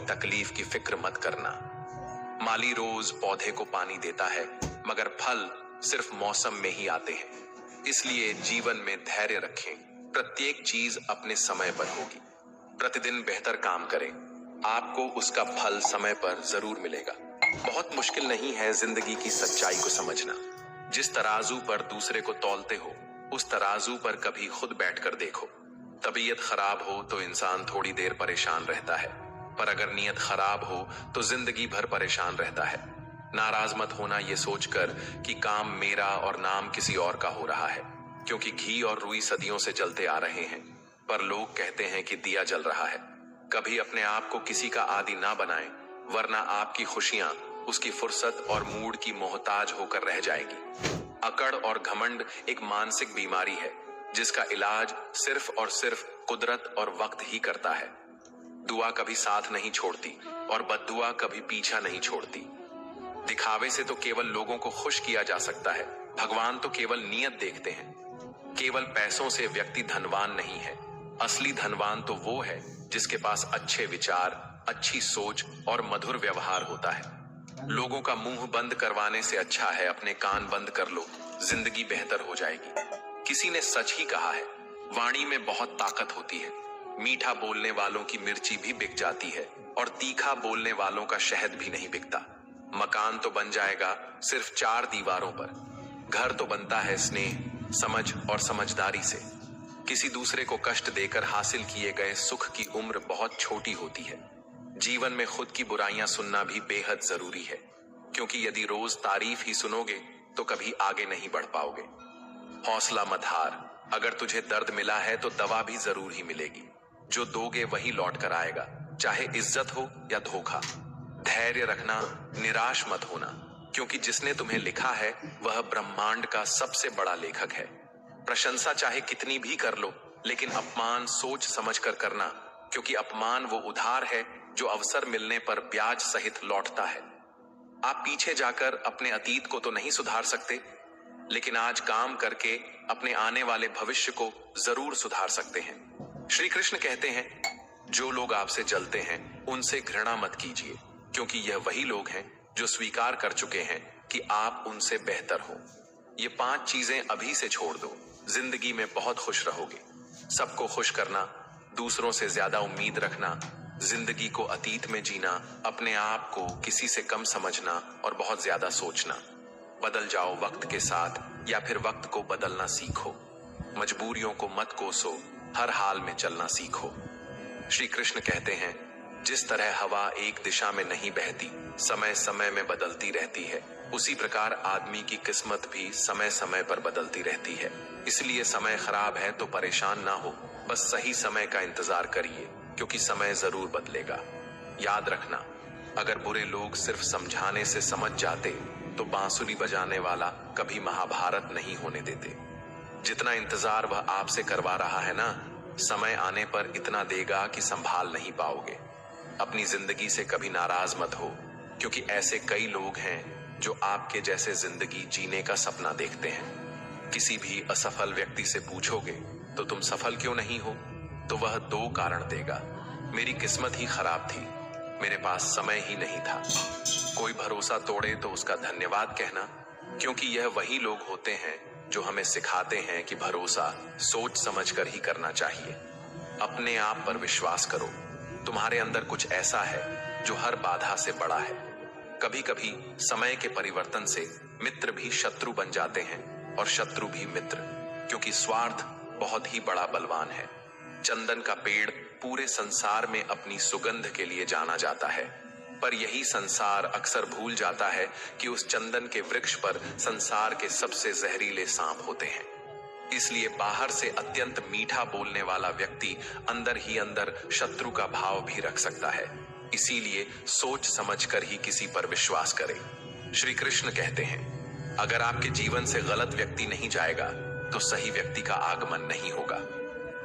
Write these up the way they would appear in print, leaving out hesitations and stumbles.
तकलीफ की फिक्र मत करना। माली रोज पौधे को पानी देता है, मगर फल सिर्फ मौसम में ही आते हैं। इसलिए जीवन में धैर्य रखें, प्रत्येक चीज अपने समय पर होगी। प्रतिदिन बेहतर काम करें, आपको उसका फल समय पर जरूर मिलेगा। बहुत मुश्किल नहीं है जिंदगी की सच्चाई को समझना। जिस तराजू पर दूसरे को तौलते हो, उस तराजू पर कभी खुद बैठकर देखो। तबीयत खराब हो तो इंसान थोड़ी देर परेशान रहता है, पर अगर नीयत खराब हो तो जिंदगी भर परेशान रहता है। नाराज मत होना ये सोचकर कि काम मेरा और नाम किसी और का हो रहा है, क्योंकि घी और रुई सदियों से जलते आ रहे हैं, पर लोग कहते हैं कि दिया जल रहा है। कभी अपने आप को किसी का आदी ना बनाएं, वरना आपकी खुशियां उसकी फुर्सत और मूड की मोहताज होकर रह जाएगी। अकड़ और घमंड एक मानसिक बीमारी है, जिसका इलाज सिर्फ और सिर्फ कुदरत और वक्त ही करता है। दुआ कभी साथ नहीं छोड़ती और बद्दुआ कभी पीछा नहीं छोड़ती। दिखावे से तो केवल लोगों को खुश किया जा सकता है, भगवान तो केवल नीयत देखते हैं। केवल पैसों से व्यक्ति धनवान नहीं है, असली धनवान तो वो है जिसके पास अच्छे विचार, अच्छी सोच और मधुर व्यवहार होता है। लोगों का मुंह बंद करवाने से अच्छा है अपने कान बंद कर लो, जिंदगी बेहतर हो जाएगी। किसी ने सच ही कहा है, वाणी में बहुत ताकत होती है। मीठा बोलने वालों की मिर्ची भी बिक जाती है और तीखा बोलने वालों का शहद भी नहीं बिकता। मकान तो बन जाएगा सिर्फ 4 दीवारों पर, घर तो बनता है स्नेह, समझ और समझदारी से। किसी दूसरे को कष्ट देकर हासिल किए गए सुख की उम्र बहुत छोटी होती है। जीवन में खुद की बुराइयां सुनना भी बेहद जरूरी है, क्योंकि यदि रोज तारीफ ही सुनोगे तो कभी आगे नहीं बढ़ पाओगे। हौसला मत हार, अगर तुझे दर्द मिला है तो दवा भी जरूर ही मिलेगी। जो दोगे वही लौट कर आएगा, चाहे इज्जत हो या धोखा। धैर्य रखना, निराश मत होना, क्योंकि जिसने तुम्हें लिखा है वह ब्रह्मांड का सबसे बड़ा लेखक है। प्रशंसा चाहे कितनी भी कर लो, लेकिन अपमान सोच समझ कर करना, क्योंकि अपमान वो उधार है जो अवसर मिलने पर ब्याज सहित लौटता है। आप पीछे जाकर अपने अतीत को तो नहीं सुधार सकते, लेकिन आज काम करके अपने आने वाले भविष्य को जरूर सुधार सकते हैं। श्री कृष्ण कहते हैं, जो लोग आपसे जलते हैं उनसे घृणा मत कीजिए, क्योंकि यह वही लोग हैं जो स्वीकार कर चुके हैं कि आप उनसे बेहतर हो। ये 5 चीजें अभी से छोड़ दो, जिंदगी में बहुत खुश रहोगे। सबको खुश करना, दूसरों से ज्यादा उम्मीद रखना, जिंदगी को अतीत में जीना, अपने आप को किसी से कम समझना और बहुत ज्यादा सोचना। बदल जाओ वक्त के साथ, या फिर वक्त को बदलना सीखो। मजबूरियों को मत कोसो, हर हाल में चलना सीखो। श्री कृष्ण कहते हैं, जिस तरह हवा एक दिशा में नहीं बहती, समय समय में बदलती रहती है, उसी प्रकार आदमी की किस्मत भी समय समय पर बदलती रहती है। इसलिए समय खराब है तो परेशान ना हो, बस सही समय का इंतजार करिए, क्योंकि समय जरूर बदलेगा। याद रखना, अगर बुरे लोग सिर्फ समझाने से समझ जाते तो बांसुरी बजाने वाला कभी महाभारत नहीं होने देते। जितना इंतजार वह आपसे करवा रहा है ना, समय आने पर इतना देगा कि संभाल नहीं पाओगे। अपनी जिंदगी से कभी नाराज मत हो, क्योंकि ऐसे कई लोग हैं जो आपके जैसे जिंदगी जीने का सपना देखते हैं। किसी भी असफल व्यक्ति से पूछोगे तो तुम सफल क्यों नहीं हो, तो वह 2 कारण देगा। मेरी किस्मत ही खराब थी, मेरे पास समय ही नहीं था। कोई भरोसा तोड़े तो उसका धन्यवाद कहना, क्योंकि यह वही लोग होते हैं जो हमें सिखाते हैं कि भरोसा सोच समझ कर ही करना चाहिए। अपने आप पर विश्वास करो, तुम्हारे अंदर कुछ ऐसा है जो हर बाधा से बड़ा है। कभी कभी समय के परिवर्तन से मित्र भी शत्रु बन जाते हैं और शत्रु भी मित्र, क्योंकि स्वार्थ बहुत ही बड़ा बलवान है। चंदन का पेड़ पूरे संसार में अपनी सुगंध के लिए जाना जाता है, पर यही संसार अक्सर भूल जाता है कि उस चंदन के वृक्ष पर संसार के सबसे जहरीले सांप होते हैं। इसलिए बाहर से अत्यंत मीठा बोलने वाला व्यक्ति अंदर ही अंदर शत्रु का भाव भी रख सकता है। इसीलिए सोच समझकर ही किसी पर विश्वास करें। श्री कृष्ण कहते हैं, अगर आपके जीवन से गलत व्यक्ति नहीं जाएगा तो सही व्यक्ति का आगमन नहीं होगा।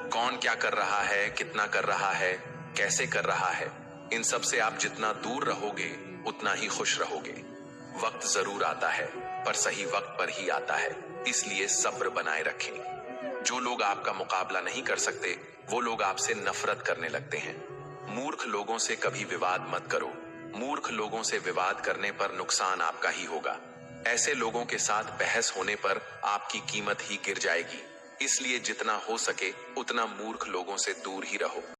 कौन क्या कर रहा है, कितना कर रहा है, कैसे कर रहा है, इन सब से आप जितना दूर रहोगे उतना ही खुश रहोगे। वक्त जरूर आता है, पर सही वक्त पर ही आता है, इसलिए सब्र बनाए रखें। जो लोग आपका मुकाबला नहीं कर सकते वो लोग आपसे नफरत करने लगते हैं। मूर्ख लोगों से कभी विवाद मत करो। मूर्ख लोगों से विवाद करने पर नुकसान आपका ही होगा। ऐसे लोगों के साथ बहस होने पर आपकी कीमत ही गिर जाएगी। इसलिए जितना हो सके उतना मूर्ख लोगों से दूर ही रहो।